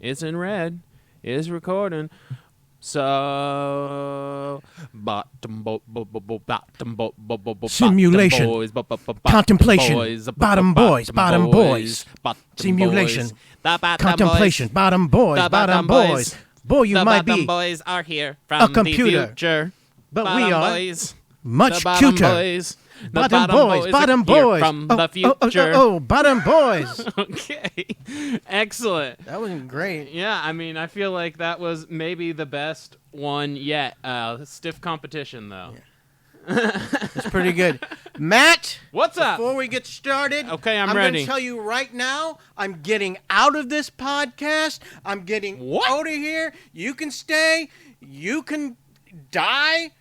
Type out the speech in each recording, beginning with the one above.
It's in red. It's recording. So Simulation. Contemplation. Bottom boys. Simulation. Contemplation. Bottom boys. Boy, you might be boys are here a computer, the future. but we are boys. much The cuter. boys. The Bottom boys. from the future. Bottom boys. Okay. Excellent. That was great. Yeah, I mean, I feel like that was maybe the best one yet. Stiff competition, though. It's pretty good. Matt, What's up? before we get started, Okay, I'm going ready. to tell you right now, I'm getting out of this podcast. I'm getting What? out of here. You can stay. You can die.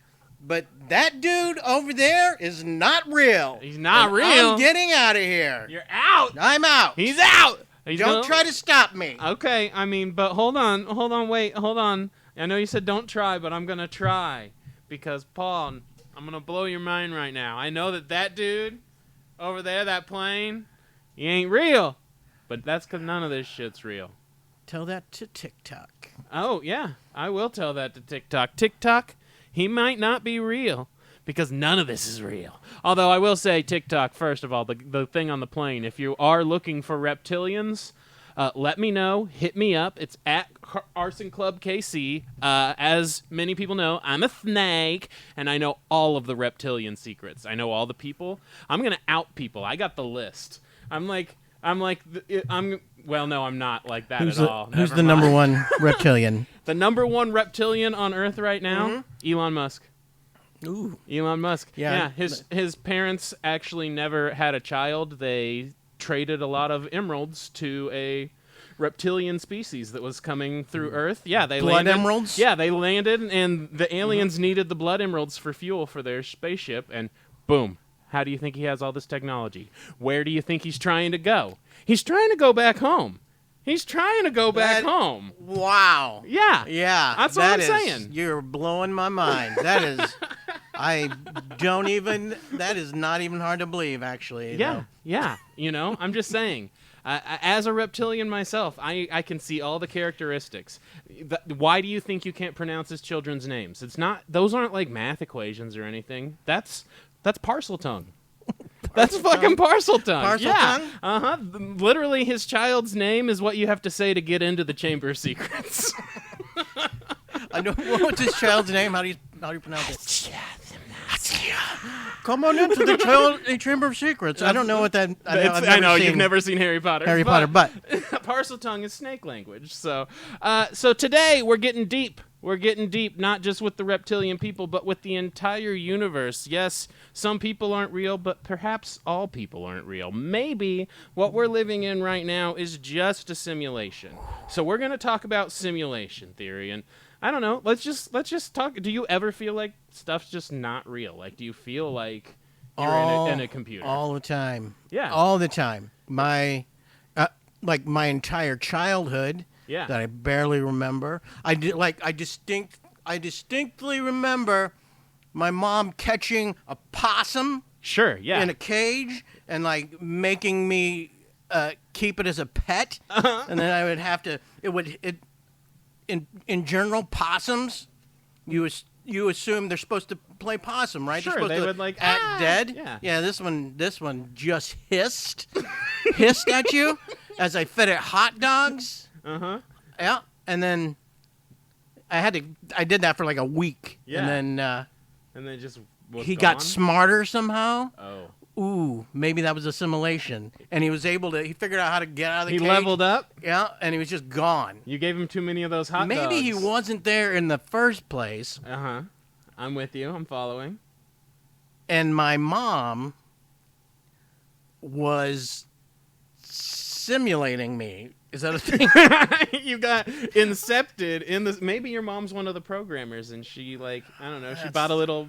But that dude over there is not real. He's not And real. I'm getting out of here. You're out. I'm out. He's out. Don't try to stop me. Okay, I mean, but hold on, wait, hold on. I know you said don't try, but I'm gonna try because Paul, I'm gonna blow your mind right now. I know that dude over there, that plane, he ain't real, but that's because none of this shit's real. Tell that to TikTok. Oh yeah, I will tell that to TikTok. TikTok, he might not be real because none of this is real. Although I will say TikTok, first of all, the thing on the plane, if you are looking for reptilians, let me know. Hit me up. It's at Arson Club KC. As many people know, I'm a snake, and I know all of the reptilian secrets. I know all the people. I'm going to out people. I got the list. Well, no, I'm not like that at all. Who's Never the mind. number one reptilian? The number one reptilian on Earth right now? Elon Musk. Ooh. Elon Musk. Yeah. His parents actually never had a child. They traded a lot of emeralds to a reptilian species that was coming through Earth. Yeah, they Blood landed. emeralds? Yeah, they landed, and the aliens needed the blood emeralds for fuel for their spaceship, and boom. How do you think he has all this technology? Where do you think he's trying to go? He's trying to go back home. He's trying to go back home. Wow. Yeah. Yeah. That's what I'm saying. You're blowing my mind. That is, that is not even hard to believe, actually. Yeah, yeah. I'm just saying. As a reptilian myself, I can see all the characteristics. Why do you think you can't pronounce his children's names? Those aren't like math equations or anything. That's parcel tongue. That's fucking parcel tongue. Parcel yeah. tongue? Literally, his child's name is what you have to say to get into the Chamber of Secrets. I know. What's his child's name? How do you pronounce it? Come on into the Chamber of Secrets. I don't know what that. I know you've never seen Harry Potter. Harry Potter, but parcel tongue is snake language. So today we're getting deep. We're getting deep, not just with the reptilian people, but with the entire universe. Yes, some people aren't real, but perhaps all people aren't real. Maybe what we're living in right now is just a simulation. So we're going to talk about simulation theory, and I don't know. Let's just talk. Do you ever feel like stuff's just not real? Like, do you feel like you're in a computer? All the time. Yeah. All the time. My entire childhood. Yeah. That I barely remember. I distinctly remember my mom catching a possum. Sure. Yeah. In a cage and like making me keep it as a pet, and then I would have to. In general, possums, you assume they're supposed to play possum, right? Sure, they're supposed they to would like act dead. Yeah. This one just hissed at you as I fed it hot dogs. Yeah, and then I did that for like a week. Yeah. And then just was he gone? got smarter somehow. Oh. Ooh, maybe that was a simulation. And he figured out how to get out of the cage. He leveled up? Yeah, and he was just gone. You gave him too many of those hot dogs. Maybe he wasn't there in the first place. Uh-huh. I'm with you. I'm following. And my mom was simulating me. Is that a thing? You got incepted in this. Maybe your mom's one of the programmers, and she I don't know. She bought a little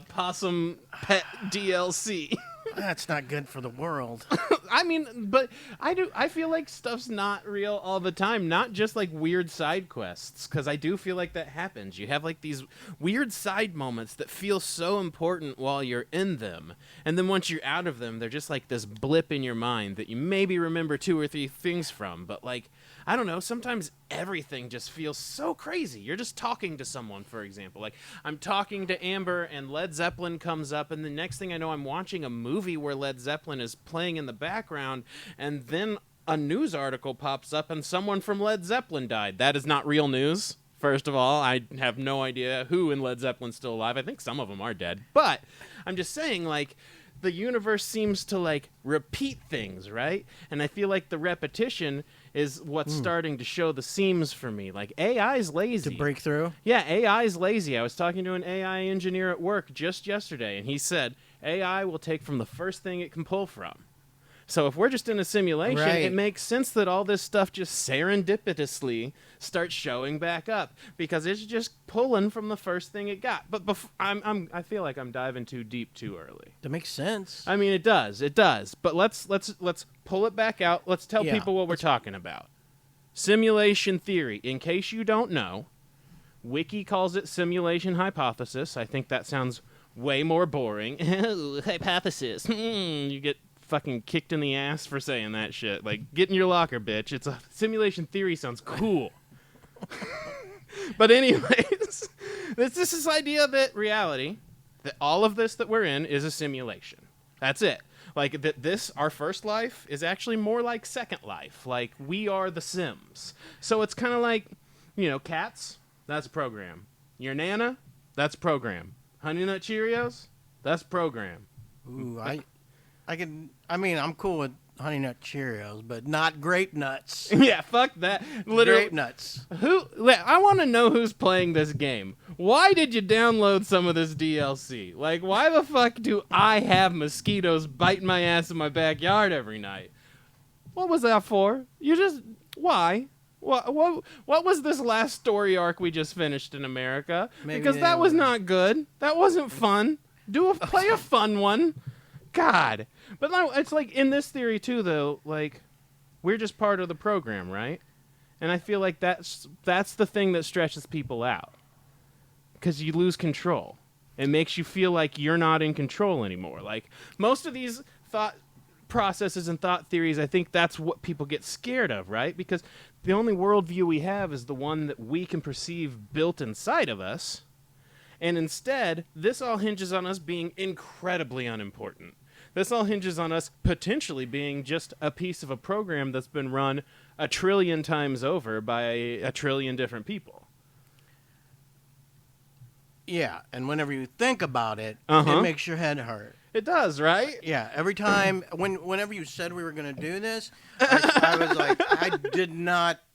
possum pet DLC. That's not good for the world. I mean, but I feel like stuff's not real all the time, not just like weird side quests, because I do feel like that happens. You have like these weird side moments that feel so important while you're in them, and then once you're out of them, they're just like this blip in your mind that you maybe remember 2 or 3 things from, but like, I don't know, sometimes everything just feels so crazy. You're just talking to someone, for example. Like, I'm talking to Amber and Led Zeppelin comes up, and the next thing I know, I'm watching a movie where Led Zeppelin is playing in the background, and then a news article pops up and someone from Led Zeppelin died. That is not real news. First of all, I have no idea who in Led Zeppelin's still alive. I think some of them are dead. But I'm just saying, like, the universe seems to like repeat things, right? And I feel like the repetition is what's starting to show the seams for me. Like, AI's lazy. To break through? Yeah, AI's lazy. I was talking to an AI engineer at work just yesterday, and he said AI will take from the first thing it can pull from. So if we're just in a simulation, Right. it makes sense that all this stuff just serendipitously starts showing back up because it's just pulling from the first thing it got. But I feel like I'm diving too deep too early. That makes sense. I mean, it does. But let's pull it back out. Let's tell Yeah. people what we're talking about. Simulation theory. In case you don't know, Wiki calls it simulation hypothesis. I think that sounds way more boring. Hypothesis. You get fucking kicked in the ass for saying that shit. Like, get in your locker, bitch. It's a simulation theory sounds cool. But anyways, this idea that reality, that all of this that we're in is a simulation. That's it. Like, that this, our first life, is actually more like Second Life. Like, we are the Sims. So it's kind of like, you know, cats, that's a program. Your Nana, that's a program. Honey Nut Cheerios, that's a program. Ooh, I'm cool with Honey Nut Cheerios, but not Grape Nuts. Yeah, fuck that. Literally, Grape Nuts. I want to know who's playing this game. Why did you download some of this DLC? Like, why the fuck do I have mosquitoes biting my ass in my backyard every night? What was that for? Why? What was this last story arc we just finished in America? Maybe because that was not good. That wasn't fun. Play a fun one. God. But no, it's like in this theory too, though, like, we're just part of the program, right? And I feel like that's the thing that stretches people out. Because you lose control. It makes you feel like you're not in control anymore. Like, most of these thought processes and thought theories, I think that's what people get scared of, right? Because the only worldview we have is the one that we can perceive built inside of us. And instead, this all hinges on us being incredibly unimportant. This all hinges on us potentially being just a piece of a program that's been run 1 trillion times over by 1 trillion different people. Yeah, and whenever you think about it, Uh-huh. it makes your head hurt. It does, right? Yeah, every time, whenever you said we were going to do this, I was like,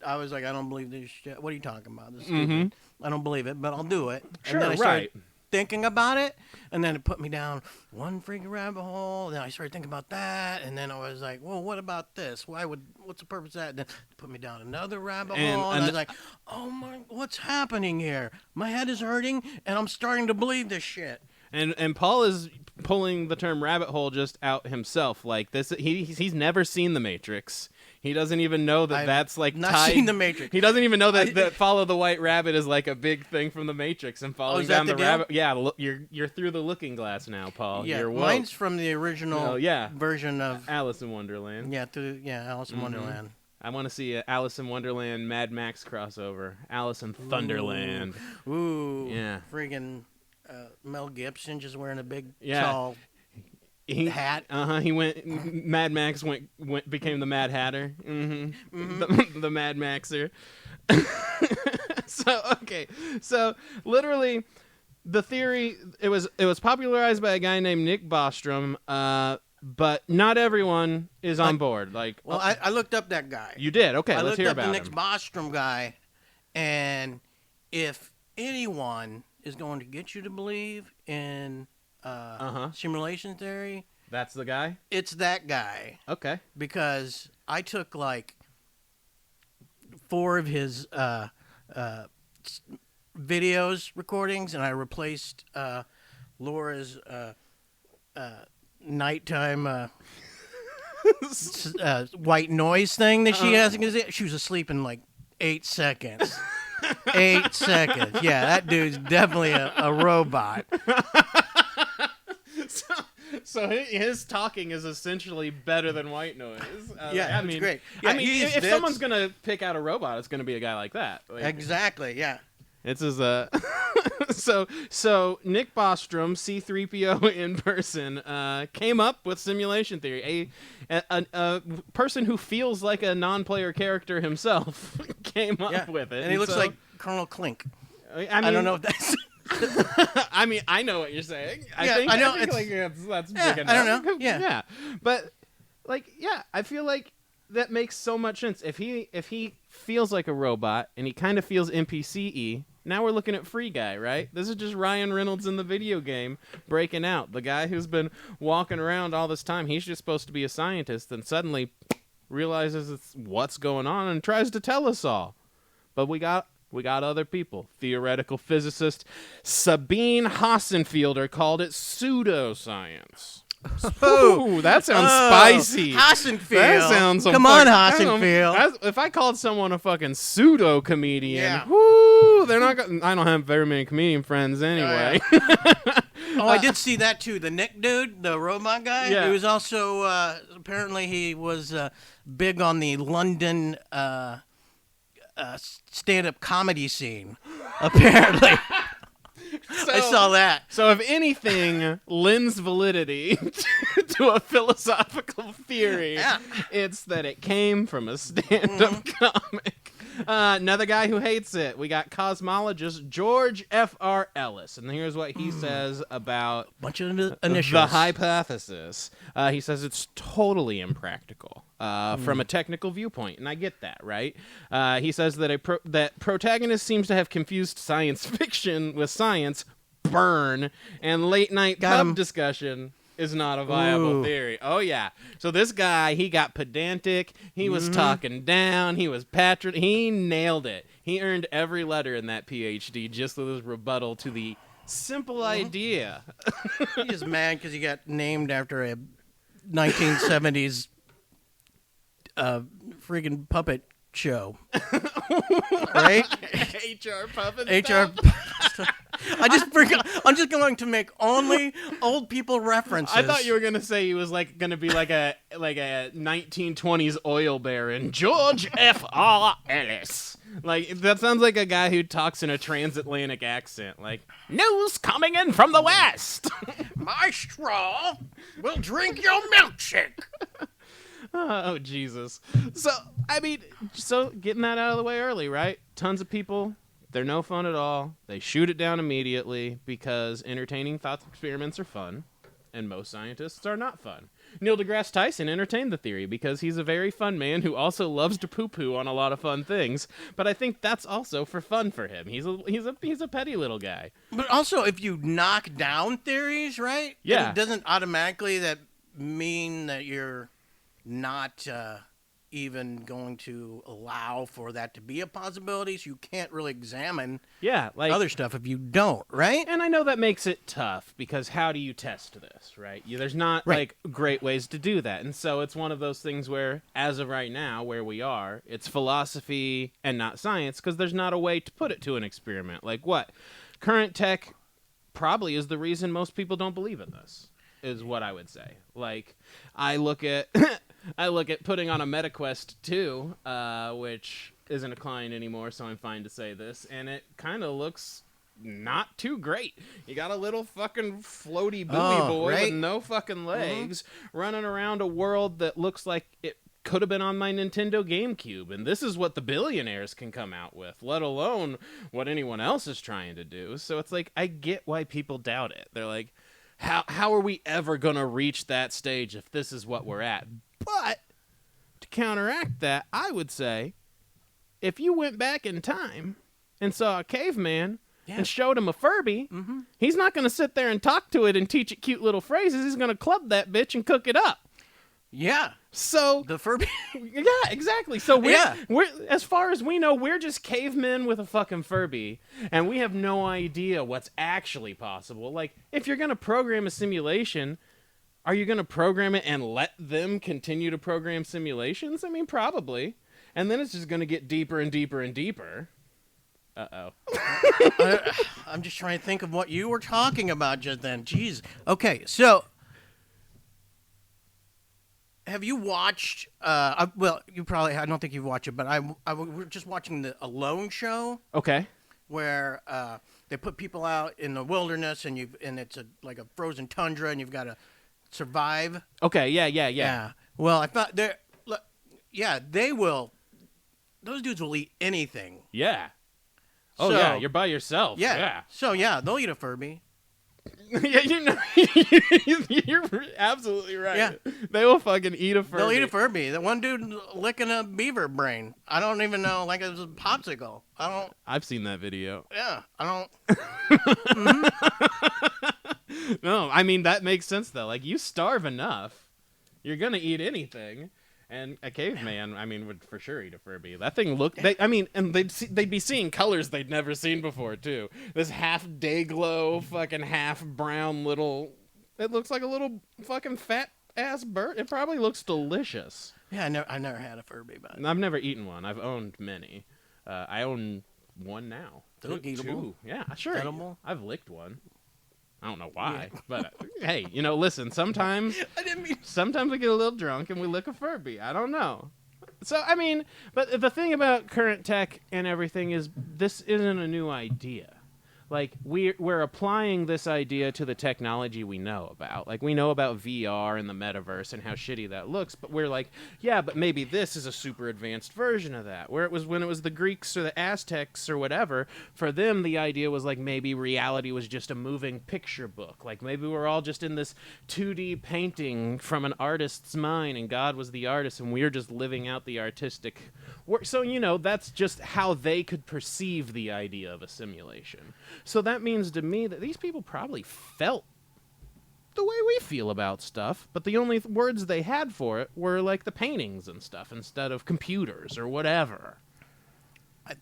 I was like, I don't believe this shit. What are you talking about? This is stupid. I don't believe it, but I'll do it. Sure, and then I started right. thinking about it, and then it put me down one freaking rabbit hole. Then I started thinking about that, and then I was like, well, what about this? What's the purpose of that? And then it put me down another rabbit hole, and I was like, oh my, what's happening here? My head is hurting, and I'm starting to believe this shit. And Paul is pulling the term rabbit hole just out himself. Like this, he's never seen The Matrix. He doesn't even know that that's like not tied. seen The Matrix. He doesn't even know that follow the white rabbit is like a big thing from The Matrix and following is that down the the deal? rabbit. Yeah, you're through the looking glass now, Paul. Yeah, You're woke. mine's from the original version of Alice in Wonderland. Alice in Wonderland. I want to see a Alice in Wonderland Mad Max crossover. Alice in Thunderland. Ooh, Yeah. friggin' Mel Gibson just wearing a big Yeah. tall hat. He went. Mad Max became the Mad Hatter. The Mad Maxer. So literally, the theory it was popularized by a guy named Nick Bostrom. But not everyone is on board. Like, Well, I looked up that guy. you did. Okay, I let's looked hear up the about Nick him. Bostrom guy, and if anyone is going to get you to believe in simulation theory, That's the guy. it's that guy. Okay. Because I took like 4 of his videos recordings, and I replaced Laura's nighttime white noise thing that she has. She was asleep in like 8 seconds. 8 seconds. Yeah, that dude's definitely a robot. So his talking is essentially better than white noise. Yeah, I mean, great. Yeah, I mean, if someone's gonna pick out a robot, it's gonna be a guy like that. Like, exactly. Yeah. it's his So Nick Bostrom, C-3PO in person, came up with simulation theory. A person who feels like a non-player character himself came up with it, and he looks like Colonel Klink. I don't know if that's. I mean, I know what you're saying. I know. think like that's yeah, big enough. I don't know. Yeah. But like, yeah, I feel like that makes so much sense. If he feels like a robot and he kind of feels NPC-y, now we're looking at Free Guy, right? This is just Ryan Reynolds in the video game breaking out. The guy who's been walking around all this time, he's just supposed to be a scientist, and suddenly realizes it's what's going on and tries to tell us all. But we got other people. Theoretical physicist Sabine Hassenfielder called it pseudoscience. Ooh, that sounds spicy. Hassenfield. That sounds Come on, Hassenfield. If I called someone a fucking pseudo comedian, Yeah. they're not. I don't have very many comedian friends anyway. I did see that too. The Nick dude, the robot guy. Yeah. He was also apparently he was big on the London stand-up comedy scene. Apparently. I saw that. So if anything lends validity to a philosophical theory, it's that it came from a stand-up comic. Another guy who hates it. We got cosmologist George F.R. Ellis, and here's what he says about Bunch of initials. the hypothesis. He says it's totally impractical from a technical viewpoint, and I get that, right? He says that that protagonist seems to have confused science fiction with science, burn, and late-night pub discussion is not a viable theory. Oh, yeah. So this guy, he got pedantic. He was talking down. He was he nailed it. He earned every letter in that PhD just with his rebuttal to the simple idea. He's just mad because he got named after a 1970s friggin' puppet show. Right? HR puppet HR stuff? I'm just going to make only old people references. I thought you were gonna say he was like gonna be like a 1920s oil baron, George F.R. Ellis. Like that sounds like a guy who talks in a transatlantic accent. Like news coming in from the west. My straw will drink your milkshake. Oh Jesus! So I mean, getting that out of the way early, right? Tons of people. They're no fun at all. They shoot it down immediately because entertaining thought experiments are fun, and most scientists are not fun. Neil deGrasse Tyson entertained the theory because he's a very fun man who also loves to poo-poo on a lot of fun things. But I think that's also for fun for him. He's a petty little guy. But also, if you knock down theories, right? Yeah. It doesn't automatically that mean that you're not even going to allow for that to be a possibility, so you can't really examine other stuff if you don't, right? And I know that makes it tough because how do you test this, right? There's not like great ways to do that. And so it's one of those things where, as of right now, where we are, it's philosophy and not science because there's not a way to put it to an experiment. Like what? Current tech probably is the reason most people don't believe in this, is what I would say. Like, I look at putting on a MetaQuest 2, which isn't a client anymore, so I'm fine to say this, and it kind of looks not too great. You got a little fucking floaty booby boy with no fucking legs running around a world that looks like it could have been on my Nintendo GameCube, and this is what the billionaires can come out with, let alone what anyone else is trying to do. So it's like, I get why people doubt it. They're like, how are we ever going to reach that stage if this is what we're at? But to counteract that, I would say if you went back in time and saw a caveman and showed him a Furby, he's not going to sit there and talk to it and teach it cute little phrases. He's going to club that bitch and cook it up. Yeah. So the Furby. Yeah, exactly. So we're as far as we know, we're just cavemen with a fucking Furby, and we have no idea what's actually possible. Like, if you're gonna program a simulation, Are you going to program it and let them continue to program simulations? I mean, probably. And then it's just going to get deeper and deeper and deeper. Uh-oh. I'm just trying to think of what you were talking about just then. Jeez. Okay, so have you watched? Well, you probably. I don't think you've watched it, but we're just watching the Alone show. Okay. Where they put people out in the wilderness, and it's like a frozen tundra, and you've got to survive. Okay. Yeah. Well, I thought they will. Those dudes will eat anything. Yeah. Oh, so, yeah, you're by yourself. Yeah. So, yeah, they'll eat a Furby. Yeah, you're absolutely right. Yeah. They will fucking eat a Furby. They'll eat a Furby. The one dude licking a beaver brain. I don't even know, like it was a popsicle. I've seen that video. Yeah, I don't. No, I mean, that makes sense, though. Like, you starve enough, you're going to eat anything. And a caveman, I mean, would for sure eat a Furby. That thing looked, and they'd be seeing colors they'd never seen before, too. This half day glow, fucking half brown little, it looks like a little fucking fat ass bird. It probably looks delicious. Yeah, I never had a Furby, but I've never eaten one. I've owned many. I own one now. They look eatable. Two. Yeah, sure. Edible? I've licked one. I don't know why, but hey, listen, sometimes we get a little drunk and we lick a Furby. I don't know. So, I mean, but the thing about current tech and everything is this isn't a new idea. Like, we're applying this idea to the technology we know about. Like, we know about VR and the metaverse and how shitty that looks, but we're like, yeah, but maybe this is a super advanced version of that. Where it was when it was the Greeks or the Aztecs or whatever, for them, the idea was like maybe reality was just a moving picture book. Like, maybe we're all just in this 2D painting from an artist's mind, and God was the artist, and we're just living out the artistic work. So, that's just how they could perceive the idea of a simulation. So that means to me that these people probably felt the way we feel about stuff, but the only words they had for it were like the paintings and stuff instead of computers or whatever. I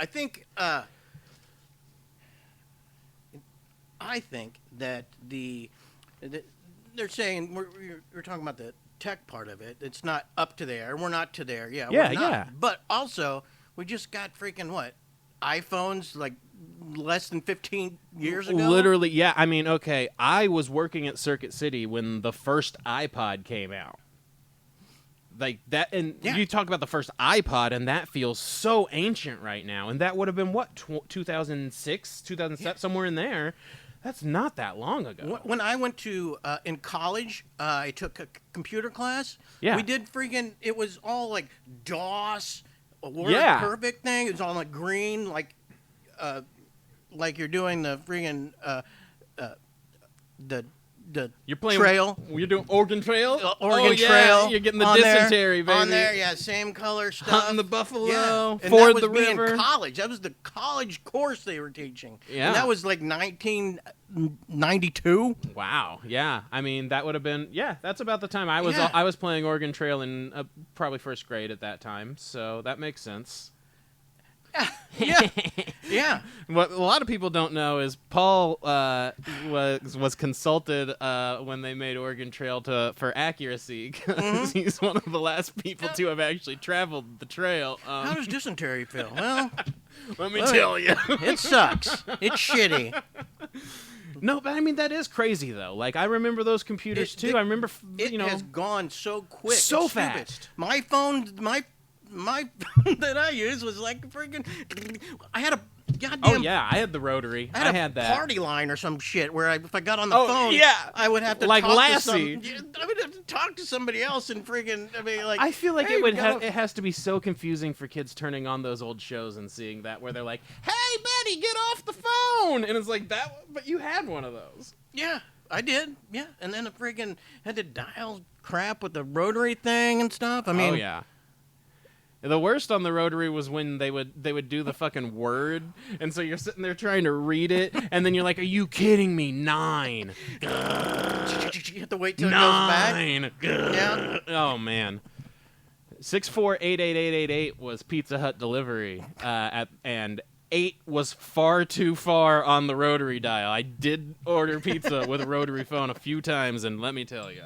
think that they're saying we're talking about the tech part of it. It's not up to there. We're not to there. Yeah, we're not. Yeah. But also, we just got freaking iPhones like less than 15 years ago? Literally, yeah. I mean, okay, I was working at Circuit City when the first iPod came out. Like that, and you talk about the first iPod, and that feels so ancient right now. And that would have been, 2006, 2007, somewhere in there. That's not that long ago. When I went to, in college, I took a computer class. Yeah. We did it was all like DOS, a Word Perfect thing. It was all like green, like you're doing the friggin' the you're playing trail. You're doing Oregon Trail. Oregon Trail. You're getting the dysentery, baby. On there, yeah, same color stuff. Hunting the buffalo. Yeah. Ford the river. In college. That was the college course they were teaching. Yeah. And that was like 1992. Wow. Yeah. I mean, that would have been. Yeah, that's about the time I was playing Oregon Trail in probably first grade at that time. So that makes sense. Yeah. What a lot of people don't know is Paul was consulted when they made Oregon Trail for accuracy, because he's one of the last people to have actually traveled the trail. How does dysentery feel? Well, let me tell you, it sucks. It's shitty. No, but I mean, that is crazy though. Like, I remember those computers too. I remember, it has gone so quick, so fast. My phone that I used was like freaking. I had a goddamn. Oh yeah, I had the rotary. I had that party line or some shit where if I got on the phone, I would have to like talk Lassie. I would have to talk to somebody else and freaking. I mean, like. I feel like hey, it has to be so confusing for kids turning on those old shows and seeing that where they're like, "Hey, Betty, get off the phone," and it's like that. But you had one of those. Yeah, I did. Yeah, and then I freaking had to dial crap with the rotary thing and stuff. I mean. Oh yeah. The worst on the rotary was when they would do the fucking word, and so you're sitting there trying to read it, and then you're like, "Are you kidding me? 9." You have to wait till 9. It goes back. Yeah. Oh man. 6488888 was Pizza Hut delivery, and 8 was far too far on the rotary dial. I did order pizza with a rotary phone a few times, and let me tell you.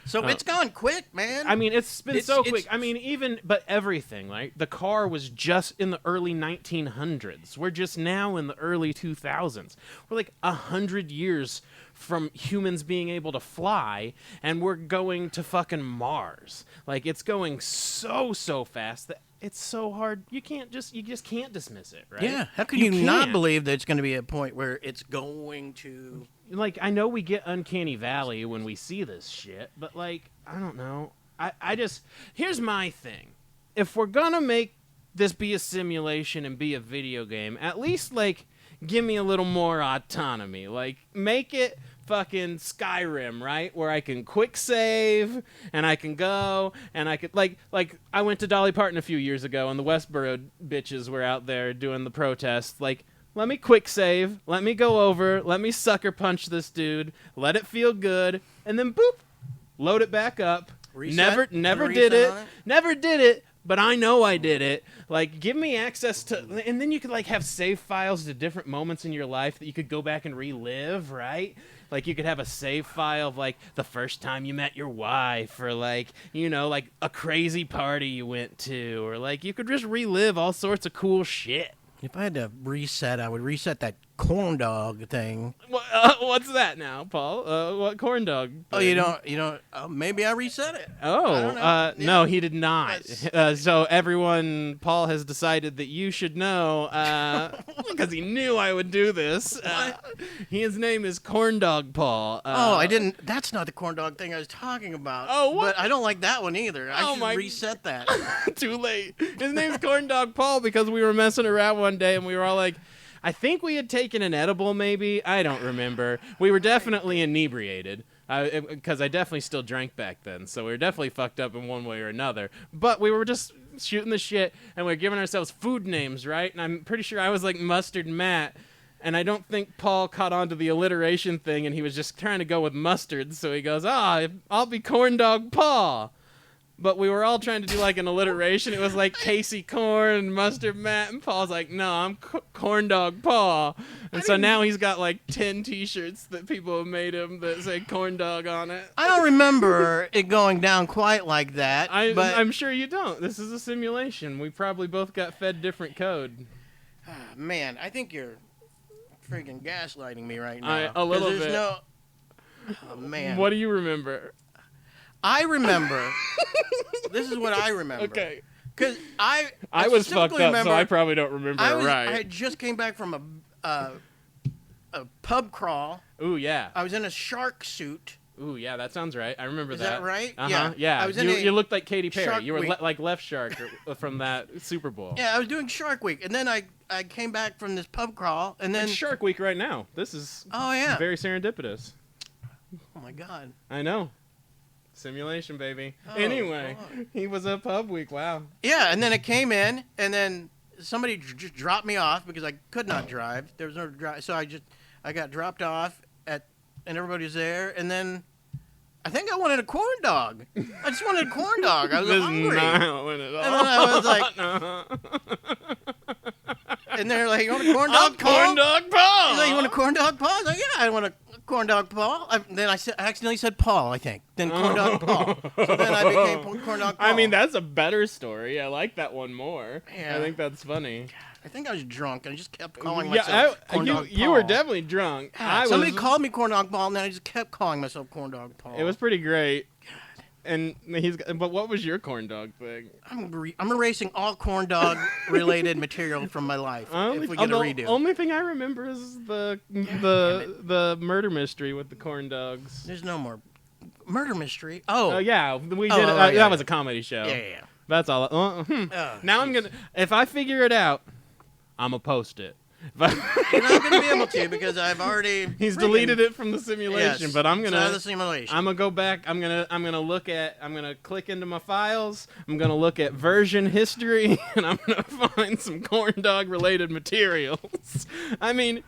So it's gone quick, man. I mean, it's been so quick. I mean, but everything, right? The car was just in the early 1900s. We're just now in the early 2000s. We're like 100 years from humans being able to fly, and we're going to fucking Mars. Like, it's going so fast that it's so hard. You just can't dismiss it, right? Yeah. How could you not believe that it's going to be a point where it's going to... Like, I know we get Uncanny Valley when we see this shit, but, like, I don't know. I just... Here's my thing. If we're gonna make this be a simulation and be a video game, at least, like, give me a little more autonomy. Like, make it fucking Skyrim, right? Where I can quick save, and I can go, and I could... Like, I went to Dolly Parton a few years ago, and the Westboro bitches were out there doing the protest. Like... Let me quick save, let me go over, let me sucker punch this dude, let it feel good, and then boop, load it back up. Reset? Never did it, but I know I did it. Like, give me access to, and then you could, like, have save files to different moments in your life that you could go back and relive, right? Like, you could have a save file of, like, the first time you met your wife, or, like, you know, like, a crazy party you went to, or, like, you could just relive all sorts of cool shit. If I had to reset, I would reset that corn dog thing. What's that now, Paul? What corn dog thing? Oh, you don't. Maybe I reset it. Oh, no, he did not. So everyone, Paul has decided that you should know, because he knew I would do this. His name is Corn Dog Paul. I didn't. That's not the corn dog thing I was talking about. Oh, what? But I don't like that one either. I should reset that. Too late. His name's Corn Dog Paul because we were messing around one day and we were all like, I think we had taken an edible, maybe. I don't remember. We were definitely inebriated, because I definitely still drank back then, so we were definitely fucked up in one way or another. But we were just shooting the shit, and we were giving ourselves food names, right? And I'm pretty sure I was like Mustard Matt, and I don't think Paul caught on to the alliteration thing, and he was just trying to go with mustard, so he goes, I'll be Corn Dog Paul. But we were all trying to do like an alliteration. It was like Casey Corn, Mustard Matt, and Paul's like, no, I'm Corn Dog Paul. And so now he's got like 10 T-shirts that people have made him that say Corn Dog on it. I don't remember it going down quite like that. But I'm sure you don't. This is a simulation. We probably both got fed different code. Man, I think you're freaking gaslighting me right now. A little bit. Oh, man. What do you remember? I remember. This is what I remember. Okay. Because I was fucked up, so I probably don't remember right. I just came back from a pub crawl. Ooh, yeah. I was in a shark suit. Ooh, yeah, that sounds right. I remember that. Is that right? Uh-huh. Yeah. I was you looked like Katy Perry. You were Week. like Left Shark from that Super Bowl. Yeah, I was doing Shark Week, and then I came back from this pub crawl, and then it's Shark Week right now. This is very serendipitous. Oh my God. I know. Simulation, baby. Anyway, he was a pub week. Wow. Yeah, and then it came in, and then somebody just dropped me off because I could not drive. There was no drive, so I got dropped off and everybody was there, and then I think I wanted a corn dog. I just wanted a corn dog. I was hungry. And then I was like, and they're like, "You want a corn dog, Paul?" Corn Dog Paul. Like, "You want a corn dog, Paul?" I was like, "Yeah, I want a corn dog, Paul." Then I accidentally said Paul, I think. Then corn dog Paul. So then I became corn dog Paul. I mean, that's a better story. I like that one more. Yeah. I think that's funny. I think I was drunk. I just kept calling myself Corn Dog Paul. You were definitely drunk. Somebody called me Corn Dog Paul, and then I just kept calling myself Corn Dog Paul. It was pretty great. And but what was your corn dog thing? I'm erasing all corn dog related material from my life if we get a redo. The only thing I remember is the murder mystery with the corn dogs. There's no more murder mystery. Yeah, we did. That was a comedy show. Yeah. That's all. Now I'm gonna. If I figure it out, I'm gonna post it. You're not going to be able to because I've already. He's deleted it from the simulation, yes, but I'm gonna. The simulation. I'm gonna go back. I'm gonna look at. I'm gonna click into my files. I'm gonna look at version history, and I'm gonna find some corn dog related materials. I mean,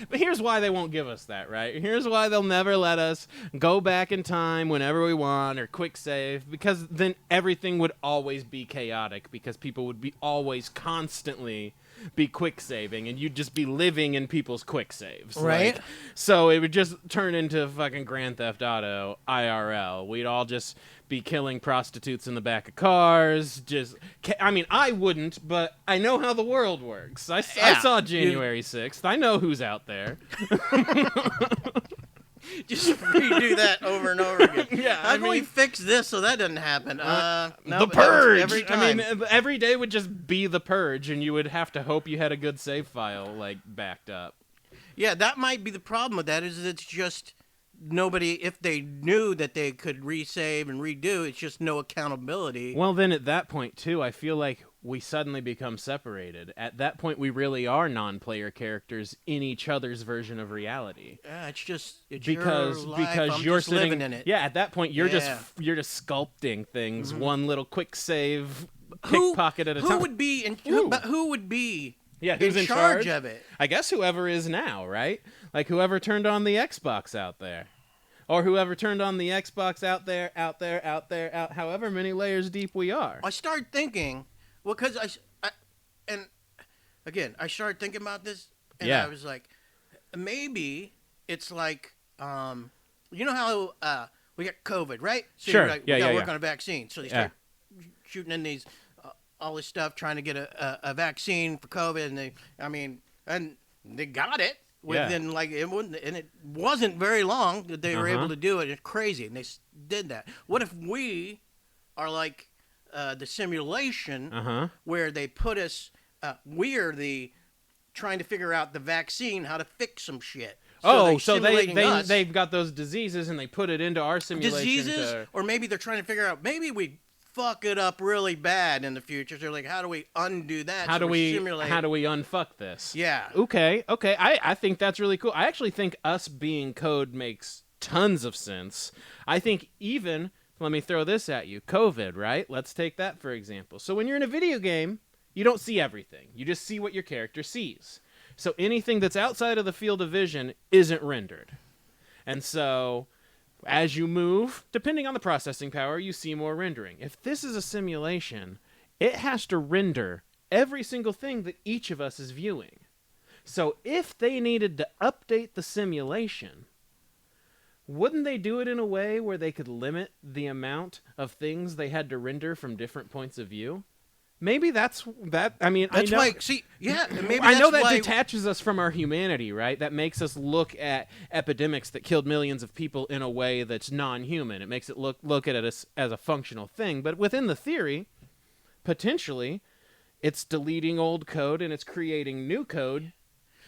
But here's why they won't give us that, right? Here's why they'll never let us go back in time whenever we want or quick save, because then everything would always be chaotic because people would be always constantly be quick saving and you'd just be living in people's quick saves. Right. Like, so it would just turn into fucking Grand Theft Auto IRL. We'd all just be killing prostitutes in the back of cars. I mean, I wouldn't, but I know how the world works. I saw January 6th. I know who's out there. Just redo that over and over again. Yeah, How can we fix this so that doesn't happen? The No, Purge. every time. I mean, every day would just be the Purge, and you would have to hope you had a good save file like backed up. Yeah, that might be the problem with that. Is it's just nobody. If they knew that they could resave and redo, it's just no accountability. Well, then at that point too, I feel like we suddenly become separated. At that point, we really are non-player characters in each other's version of reality. Yeah, it's because your life. I'm you're just sitting living in it. Yeah, at that point you're Yeah. just sculpting things one little quick save Who- pickpocket at a who time. would be in? But who would be? Yeah, who's in charge charge of it? I guess whoever is now, right? Like whoever turned on the Xbox out there. Or whoever turned on the Xbox out there, however many layers deep we are. I started thinking, well, because and again, I started thinking about this, and Yeah. I was like, maybe it's like, you know how we got COVID, right? So Sure. you're like, Yeah, we gotta yeah, work yeah. on a vaccine. So they start shooting in these, all this stuff, trying to get a vaccine for COVID, and they got it. Within it wasn't very long that they were able to do it. It's crazy, and they did that. What if we are like the simulation where they put us? We're the trying to figure out the vaccine, how to fix some shit. So us. they've got those diseases and they put it into our simulation. Diseases, or maybe they're trying to figure out. Maybe we fuck it up really bad in the future. So they're like, how do we undo that? How do we simulate? how do we unfuck this? Yeah. Okay. I think that's really cool. I actually think us being code makes tons of sense. I think even, let me throw this at you, COVID, right? Let's take that for example. So when you're in a video game, you don't see everything. You just see what your character sees. So anything that's outside of the field of vision isn't rendered. And so as you move, depending on the processing power, you see more rendering. If this is a simulation, it has to render every single thing that each of us is viewing. So if they needed to update the simulation, wouldn't they do it in a way where they could limit the amount of things they had to render from different points of view? Maybe that's that. I mean, That's I know, why. See, yeah, maybe I know that's that why, detaches us from our humanity, right? That makes us look at epidemics that killed millions of people in a way that's non-human. It makes it look at it as a functional thing. But within the theory, potentially, it's deleting old code and it's creating new code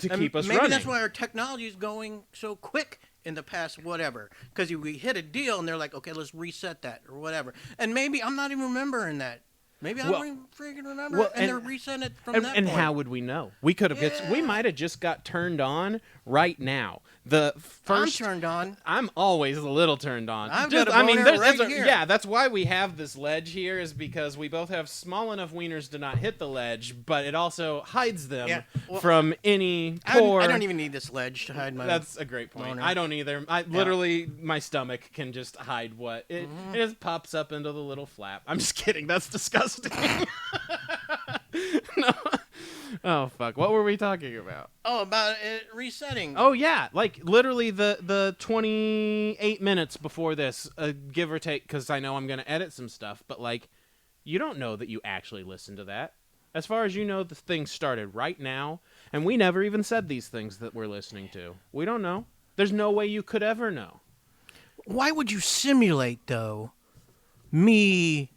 to keep us maybe running. that's why our technology is going so quick in the past, whatever. Because we hit a deal and they're like, okay, let's reset that or whatever. And maybe I'm not even remembering that. Maybe I don't even freaking remember. And they're resetting it from that point. And how would we know? We could have we might have just got turned on right now. The first I'm turned on. I'm always a little turned on. I've got a boner right here. Yeah, that's why we have this ledge here, is because we both have small enough wieners to not hit the ledge, but it also hides them from any poor... I don't even need this ledge to hide my... That's a great point. boner. I don't either. Literally, my stomach can just hide what... It just pops up into the little flap. I'm just kidding. That's disgusting. No. Oh, fuck. What were we talking about? Oh, about it resetting. Oh, yeah. Like, literally the 28 minutes before this, give or take, because I know I'm going to edit some stuff, but, like, you don't know that you actually listened to that. As far as you know, the thing started right now, and we never even said these things that we're listening to. We don't know. There's no way you could ever know. Why would you simulate, though, me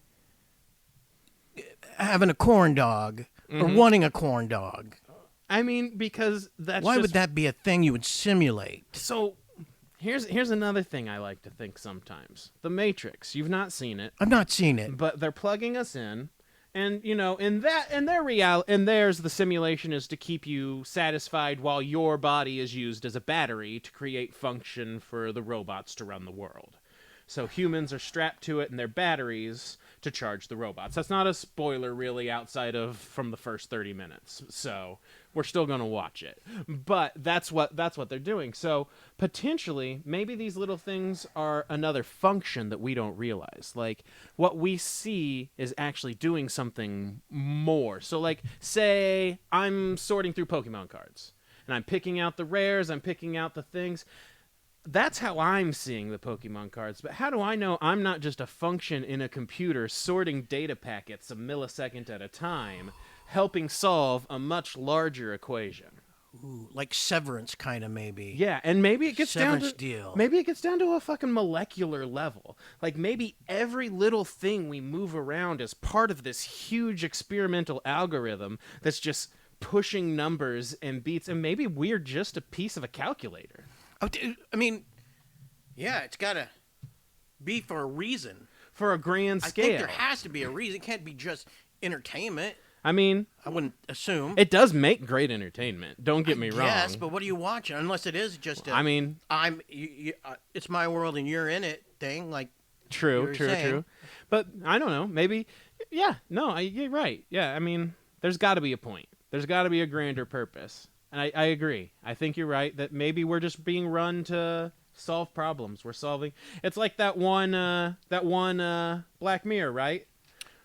having a corn dog or wanting a corn dog? I mean, because that's Why just... would that be a thing you would simulate? So, here's another thing I like to think sometimes. The Matrix. You've not seen it. I've not seen it. But they're plugging us in, and you know, theirs the simulation is to keep you satisfied while your body is used as a battery to create function for the robots to run the world. So humans are strapped to it and their batteries to charge the robots. That's not a spoiler really outside of from the first 30 minutes. So we're still going to watch it. But that's what they're doing. So potentially maybe these little things are another function that we don't realize. Like what we see is actually doing something more. So like say I'm sorting through Pokemon cards and I'm picking out the rares, I'm picking out the things. That's how I'm seeing the Pokemon cards. But how do I know I'm not just a function in a computer sorting data packets a millisecond at a time, helping solve a much larger equation? Ooh, like Severance kind of maybe. Yeah, and maybe it gets Severance down to deal. maybe it gets down to a fucking molecular level. Like maybe every little thing we move around is part of this huge experimental algorithm that's just pushing numbers and beats, and maybe we're just a piece of a calculator. Oh, I mean, yeah, it's got to be for a reason. For a grand scale. I think there has to be a reason. It can't be just entertainment. I mean, I wouldn't assume. it does make great entertainment. Don't get me wrong. Yes, but what are you watching? Unless it is just it's my world and you're in it thing. Like true. But I don't know. Maybe, yeah. No, you're right. Yeah, I mean, there's got to be a point. There's got to be a grander purpose. And I agree. I think you're right that maybe we're just being run to solve problems. We're solving. It's like that one Black Mirror, right?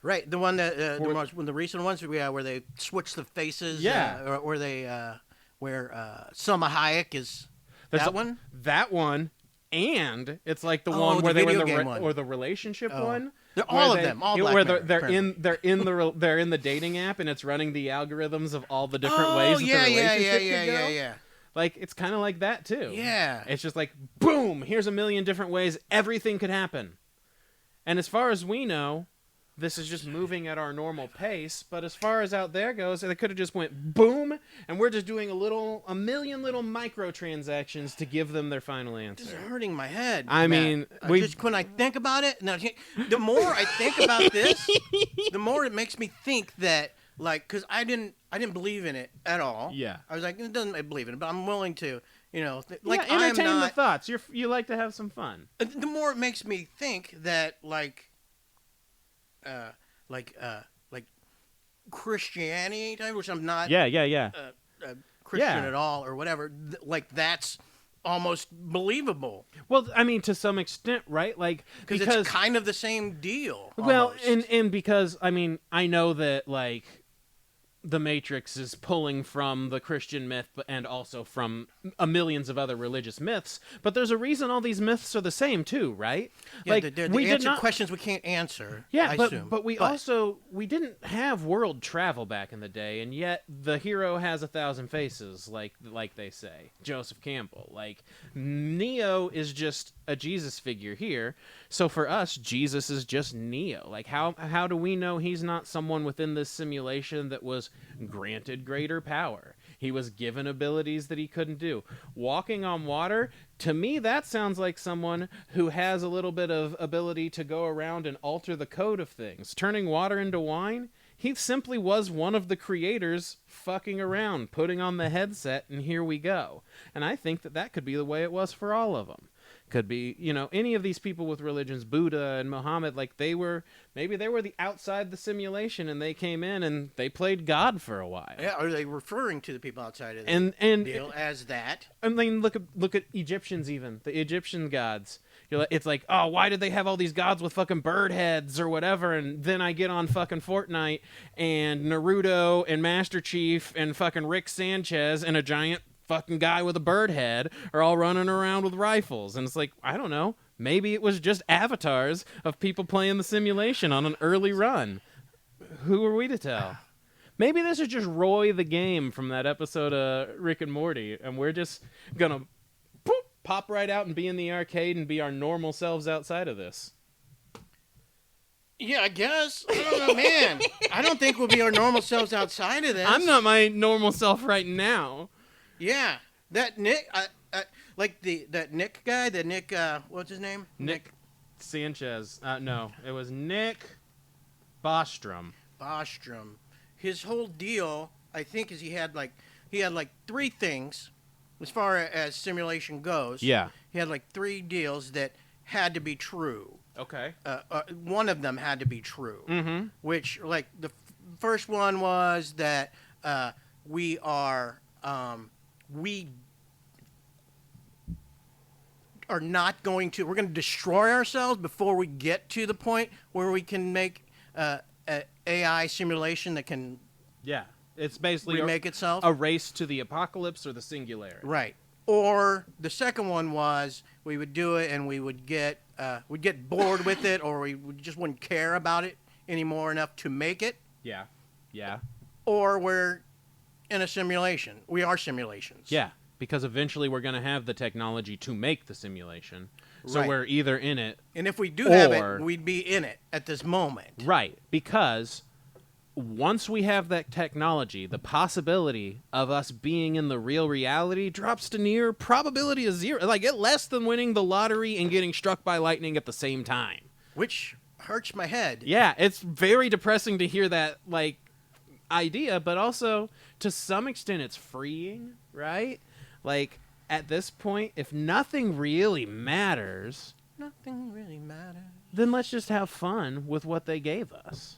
Right, the one that the recent ones where they switch the faces. Yeah, where Selma Hayek is. That one. That one, and it's like the one where they were in or the relationship one. They're all of them. All Black Mirror, they're in the dating app, and it's running the algorithms of all the different ways that the relationship could go. Yeah. Like it's kind of like that too. Yeah. It's just like boom. Here's a million different ways everything could happen, and as far as we know, this is just moving at our normal pace. But as far as out there goes, they could have just went boom, and we're just doing a million little microtransactions to give them their final answer. This is hurting my head. I mean, when I think about it, now, the more I think about this, the more it makes me think that, like, because I didn't believe in it at all. Yeah, I was like, it doesn't I believe in it, but I'm willing to, entertain the thoughts. You like to have some fun. The more it makes me think that, like Christianity, which I'm not. Christian at all, or whatever. Like that's almost believable. Well, I mean, to some extent, right? Like because it's kind of the same deal. Well, almost. and because I mean, I know that like the Matrix is pulling from the Christian myth and also from millions of other religious myths, but there's a reason all these myths are the same too, right? Yeah, like they we answer questions we can't answer. Yeah, I assume. But we didn't have world travel back in the day, and yet the hero has 1,000 faces, like they say. Joseph Campbell, like Neo is just a Jesus figure here. So for us, Jesus is just Neo. Like how do we know he's not someone within this simulation that was granted greater power? He was given abilities that he couldn't do. Walking on water, to me, that sounds like someone who has a little bit of ability to go around and alter the code of things. Turning water into wine, he simply was one of the creators fucking around, putting on the headset, and here we go. And I think that could be the way it was for all of them. Could be, any of these people with religions, Buddha and Muhammad, like they were the outside the simulation, and they came in and they played God for a while. Yeah, are they referring to the people outside of the deal as that? I mean, look at Egyptians, even the Egyptian gods. It's like, oh, why did they have all these gods with fucking bird heads or whatever? And then I get on fucking Fortnite, and Naruto and Master Chief and fucking Rick Sanchez and a giant fucking guy with a bird head are all running around with rifles, and it's like, I don't know, maybe it was just avatars of people playing the simulation on an early run. Who are we to tell? Maybe this is just Roy the Game from that episode of Rick and Morty, and we're just gonna pop right out and be in the arcade and be our normal selves outside of this. Yeah, I guess. I don't know, man. I don't think we'll be our normal selves outside of this. I'm not my normal self right now. Yeah, that Nick, that Nick guy, what's his name? Nick Sanchez. No, it was Nick Bostrom. His whole deal, I think, is he had three things, as far as simulation goes. Yeah. He had like three deals that had to be true. Okay. One of them had to be true. Mm-hmm. Which, like, the first one was that we are not going to. We're going to destroy ourselves before we get to the point where we can make a AI simulation that can Yeah. It's basically remake itself. a race to the apocalypse or the singularity. Right. Or the second one was we would do it and we'd get bored with it, or we just wouldn't care about it anymore enough to make it. Yeah. Yeah. Or we're in a simulation. We are simulations. Yeah. Because eventually we're going to have the technology to make the simulation. So Right. we're either in it. And if we do have Or- it, we'd be in it at this moment. Right. Because once we have that technology, the possibility of us being in the real reality drops to near probability of zero. Like, it less than winning the lottery and getting struck by lightning at the same time. Which hurts my head. Yeah, it's very depressing to hear that, like, idea, but also, to some extent, it's freeing, right? Like, at this point, if nothing really matters, Nothing really matters. then let's just have fun with what they gave us.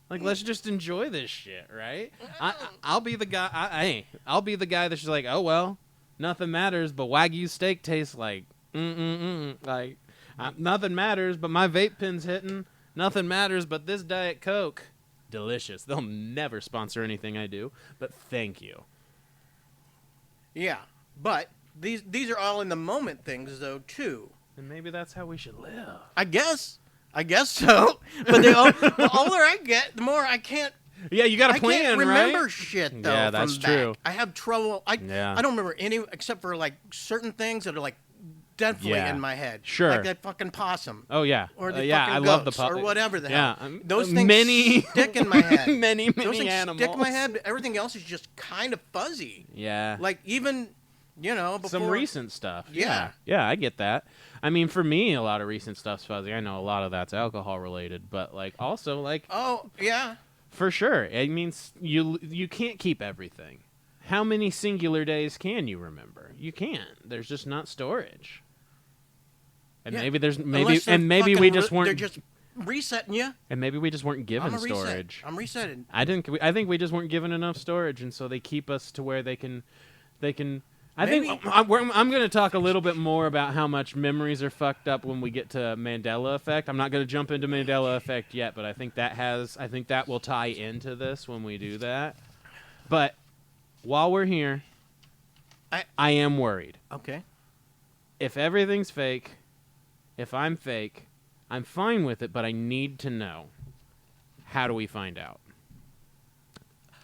Like, let's just enjoy this shit, right? I'll be the guy. I'll be the guy that's just like, oh well, nothing matters, but Wagyu steak tastes like like nothing matters, but my vape pen's hitting. Nothing matters, but this Diet Coke, delicious. They'll never sponsor anything I do, but thank you. Yeah, but these are all in the moment things though too. And maybe that's how we should live. I guess so. But the older I get, the more I can't. Yeah, you got a I plan, can't remember right? shit though. Yeah, that's from true. back. I have trouble. I don't remember any except for like certain things that are like definitely Yeah. in my head. Sure. Like that fucking possum. Oh yeah, Or the yeah, fucking I love the goats, or whatever the yeah, hell. Those things many stick in my head. many Those things animals stick in my head, but everything else is just kind of fuzzy. Yeah, Like even, before some recent stuff. Yeah. yeah, I get that. I mean, for me, a lot of recent stuff's fuzzy. I know a lot of that's alcohol related, but like also like Oh yeah. for sure, it means you can't keep everything. How many singular days can you remember? You can't. There's just not storage. And Yeah. maybe Unless they're maybe fucking we just They're weren't just resetting you. and maybe we just weren't given I'm a reset. storage. I'm resetting. I think we just weren't given enough storage, and so they keep us to where they can. I Maybe. think I'm going to talk a little bit more about how much memories are fucked up when we get to Mandela Effect. I'm not going to jump into Mandela Effect yet, but I think that will tie into this when we do that. But while we're here, I am worried. Okay. If everything's fake, if I'm fake, I'm fine with it, but I need to know. How do we find out?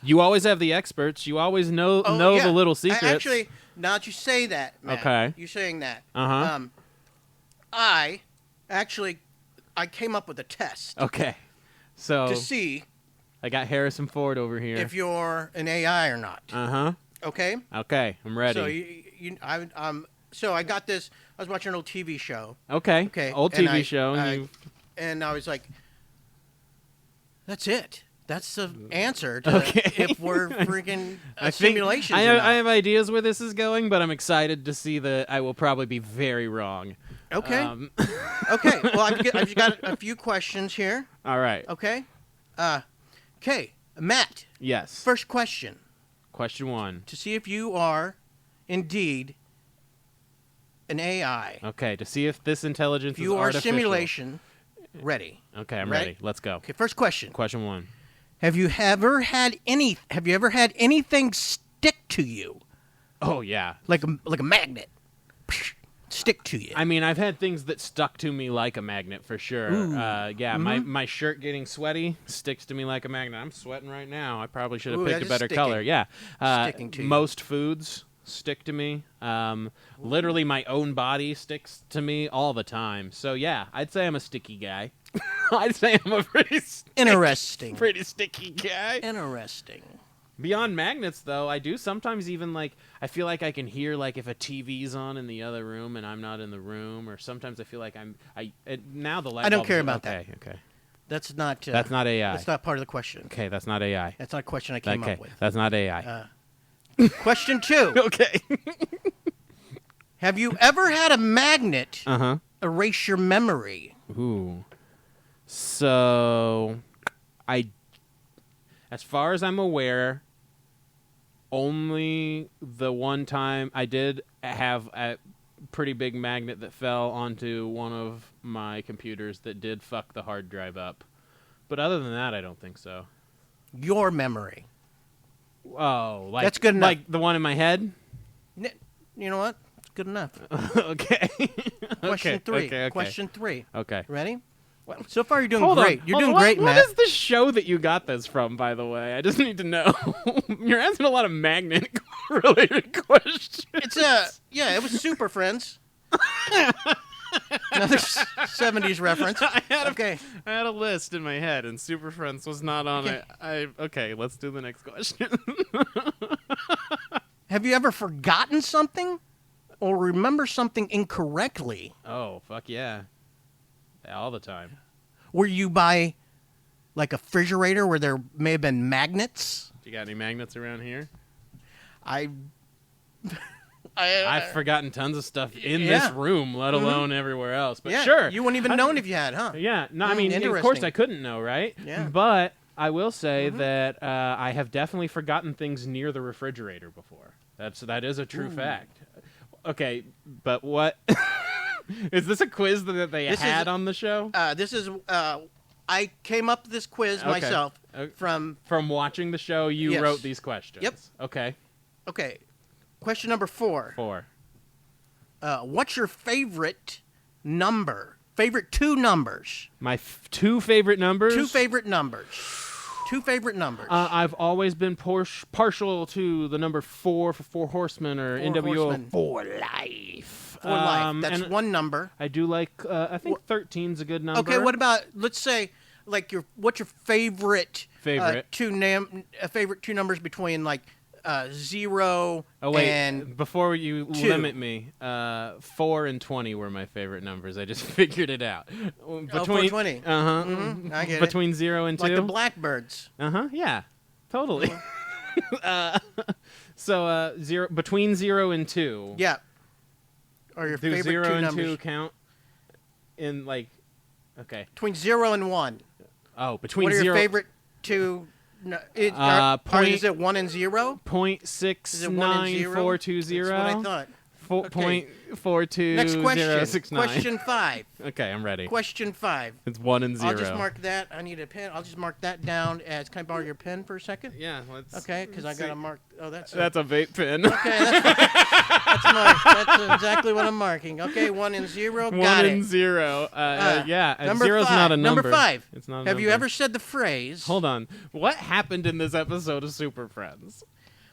You always have the experts. You always know yeah. the little secrets. Actually, now that you say that, Matt, Okay. you're saying that. Uh-huh. I came up with a test Okay. So to see I got Harrison Ford over here. if you're an AI or not. Uh-huh. Okay. Okay, I'm ready. So I got this. I was watching an old TV show. Okay. Okay. Old and TV show. and I was like, that's it. That's the answer to if we're freaking simulations. I or not. have ideas where this is going, but I'm excited to see that I will probably be very wrong. Okay. Okay. Well, I've just got a few questions here. All right. Okay. Okay. Matt, Yes. first question. Question 1. To see if you are indeed an AI. Okay, to see if this intelligence If you is are artificial. simulation ready. Okay, I'm Ready? ready. Let's go. Okay, first question. Question 1. Have you ever had anything stick to you? Oh yeah. Like a magnet. Stick to you. I mean, I've had things that stuck to me like a magnet for sure. Yeah, my shirt getting sweaty sticks to me like a magnet. I'm sweating right now. I probably should have Ooh, picked that a is better sticking. color. Yeah. Sticking to you. Most foods stick to me. Literally, my own body sticks to me all the time. So yeah, I'd say I'm a sticky guy. I'd say I'm a pretty Interesting. pretty sticky guy. Interesting. Beyond magnets, though, I do sometimes even I feel like I can hear if a TV's on in the other room and I'm not in the room, or sometimes I feel like now the light. I don't bulbs care are- about okay, Okay, That's not. that's not AI. That's not part of the question. Okay, that's not AI. That's not a question I came Okay, up with. that's not AI. Question 2. Okay. Have you ever had a magnet Uh huh. erase your memory? Ooh. So, as far as I'm aware, only the one time I did have a pretty big magnet that fell onto one of my computers that did fuck the hard drive up. But other than that, I don't think so. Your memory. Oh, like That's good enough. Like the one in my head? You know what? It's good enough. Okay. Question three. Okay. Question 3. Okay. Ready? Well, so far you're doing Hold great. on. You're Hold doing on. great, What Matt. is the show that you got this from, by the way? I just need to know. You're asking a lot of magnet-related questions. It's it was Super Friends. Another 70s reference. I had a list in my head, and Super Friends was not on it. Okay, let's do the next question. Have you ever forgotten something or remember something incorrectly? Oh, fuck yeah. All the time. Were you by like a refrigerator where there may have been magnets? You got any magnets around here? I've forgotten tons of stuff in this room, let alone everywhere else. But sure. You wouldn't even known if you had, huh? Yeah. No, I mean, of course interesting. I couldn't know, right? Yeah. But I will say that I have definitely forgotten things near the refrigerator before. That is a true fact. Okay, but what... Is this a quiz that they had on the show? This is... I came up with this quiz myself from... From watching the show, you wrote these questions. Yep. Okay. Question number 4. 4. What's your favorite number? Favorite 2 numbers? My 2 favorite numbers? 2 favorite numbers. 2 favorite numbers. I've always been partial to the number 4 for Four Horsemen or NWO Horsemen. For Life. For life. That's one number. I do like, I think 13's a good number. Okay, what about, let's say, like what's your favorite favorite 2 numbers between like 0 and before you 2. limit me, 4 and 20 were my favorite numbers. I just figured it out. Between 20. I get between 0 and 2. Like the Blackbirds. Yeah, totally. So between 0 and 2. Yeah. Or your do favorite 0 2 and numbers. 2 count in like? Okay. Between 0 and 1. Oh, between what are 0. your favorite 2? Is it 1 and 0? 0.69420. That's what I thought. 4.42. Next question. 069. Question 5. Okay, I'm ready. Question 5. It's 1 and 0. I'll just mark that. I need a pen. I'll just mark that down as. Can I borrow your pen for a second? Yeah. Let's. Okay, because I got to mark. Oh, that's a vape pen. Okay, that's exactly what I'm marking. Okay, 1 and 0. Got it. 1 and 0. Yeah. And Number 0's 5. not a number. Number 5. It's not. A Have you number. ever said the phrase? Hold on. What happened in this episode of Super Friends?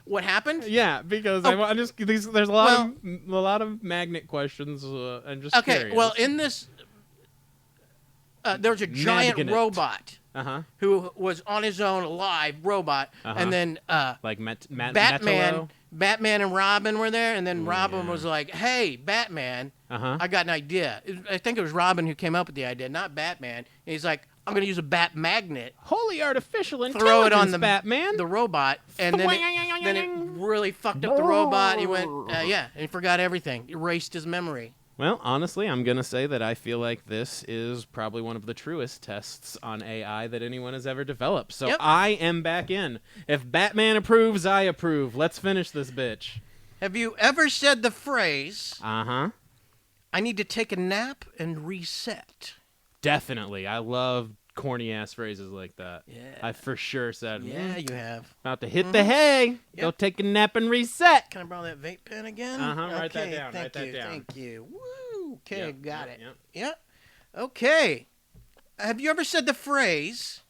What happened? Yeah, because I'm just there's a lot of magnet questions. I'm just curious. Well, in this, there was a giant robot who was on his own, a live robot, and then like Batman and Robin were there, and then Robin was like, "Hey, Batman, I got an idea." I think it was Robin who came up with the idea, not Batman. And he's like, "I'm going to use a bat magnet, holy artificial intelligence, throw it on the Batman, the robot," and then it really fucked up the robot. He went, and he forgot everything, erased his memory. Well, honestly, I'm going to say that I feel like this is probably one of the truest tests on AI that anyone has ever developed. So I am back in. If Batman approves, I approve. Let's finish this bitch. Have you ever said the phrase, I need to take a nap and reset? Definitely. I love corny-ass phrases like that. Yeah. I for sure said, yeah, you have. About to hit the hay. Go take a nap and reset. Can I borrow that vape pen again? Write that down. Thank you. Woo. Okay, got it. Yep. Okay. Have you ever said the phrase,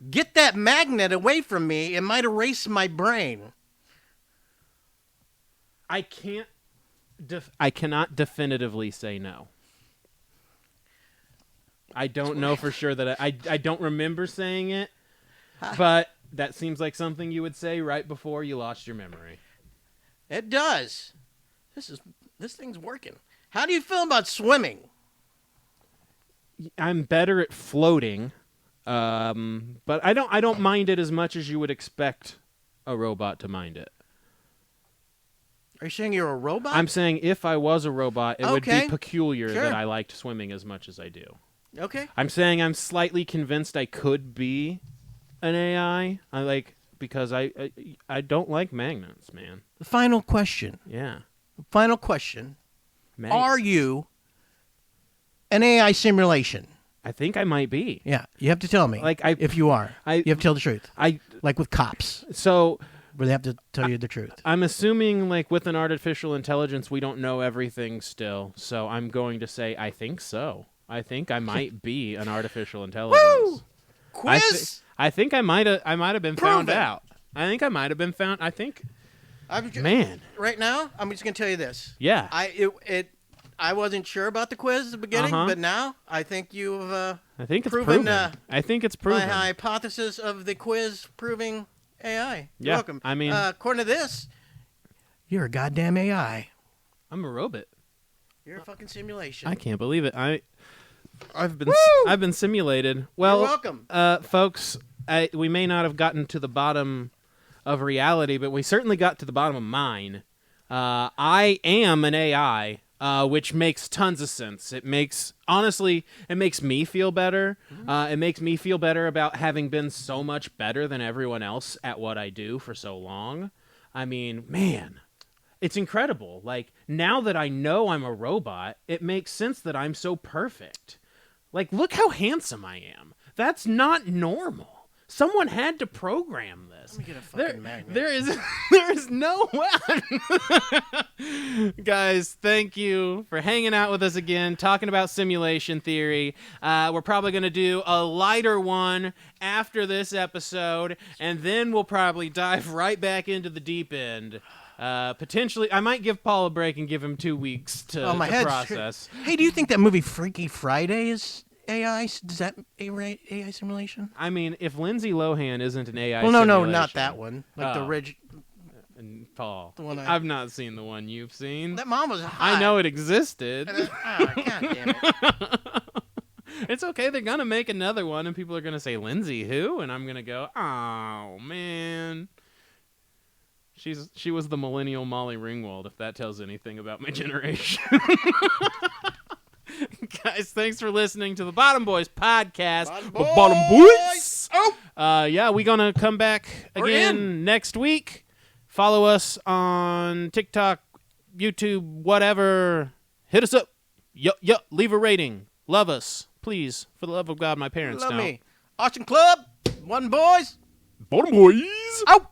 "Get that magnet away from me, it might erase my brain"? I cannot definitively say no. I don't know for sure that I don't remember saying it, but that seems like something you would say right before you lost your memory. It does. This thing's working. How do you feel about swimming? I'm better at floating, but I don't mind it as much as you would expect a robot to mind it. Are you saying you're a robot? I'm saying if I was a robot, it would Okay. be peculiar Sure. that I liked swimming as much as I do. Okay. I'm saying I'm slightly convinced I could be an AI. Because I don't like magnets, man. The final question. Yeah. Final question. Magnets. Are you an AI simulation? I think I might be. Yeah. You have to tell me. If you are. You have to tell the truth. Like with cops, So where they have to tell you the truth. I'm assuming, like, with an artificial intelligence, we don't know everything still. So I'm going to say I think so. I think I might be an artificial intelligence. Woo! Quiz. I think I might have been Prove found it. out. I think I might have been found. I think, I'm ju- man, Right now, I'm just gonna tell you this. yeah. I wasn't sure about the quiz at the beginning, Uh-huh. but now I think you've I think it's proven, proven. I think it's my proven. hypothesis of the quiz proving AI. You're Yeah, welcome. I mean- according to this, you're a goddamn AI. I'm a robot. You're a fucking simulation. I can't believe it. I've been Woo! I've been simulated. Well, You're welcome. Folks. We may not have gotten to the bottom of reality, but we certainly got to the bottom of mine. I am an AI, which makes tons of sense. It makes me feel better. It makes me feel better about having been so much better than everyone else at what I do for so long. I mean, man, it's incredible. Like, now that I know I'm a robot, it makes sense that I'm so perfect. Like, look how handsome I am. That's not normal. Someone had to program this. Let me get a fucking magnet. There is no way. Guys, thank you for hanging out with us again, talking about simulation theory. We're probably going to do a lighter one after this episode, and then we'll probably dive right back into the deep end. Potentially, I might give Paul a break and give him 2 weeks to process. Hey, do you think that movie Freaky Friday is AI? Does that AI simulation? I mean, if Lindsay Lohan isn't an AI Well, no, simulation, not that one. Like the Oh. ridge. And Paul, The one I've not seen the one you've seen. That mom was hot. I know it existed. God damn it. It's okay. They're gonna make another one, and people are gonna say Lindsay who, and I'm gonna go, oh man. She was the millennial Molly Ringwald, if that tells anything about my generation. Guys, thanks for listening to the Bottom Boys podcast. Bottom Boys! Oh! Yeah, we're gonna come back We're again in. next week. Follow us on TikTok, YouTube, whatever. Hit us up. Yup. Leave a rating. Love us, please. For the love of God, my parents Love don't. me. Austin Club. One boys. Bottom Boys. Out.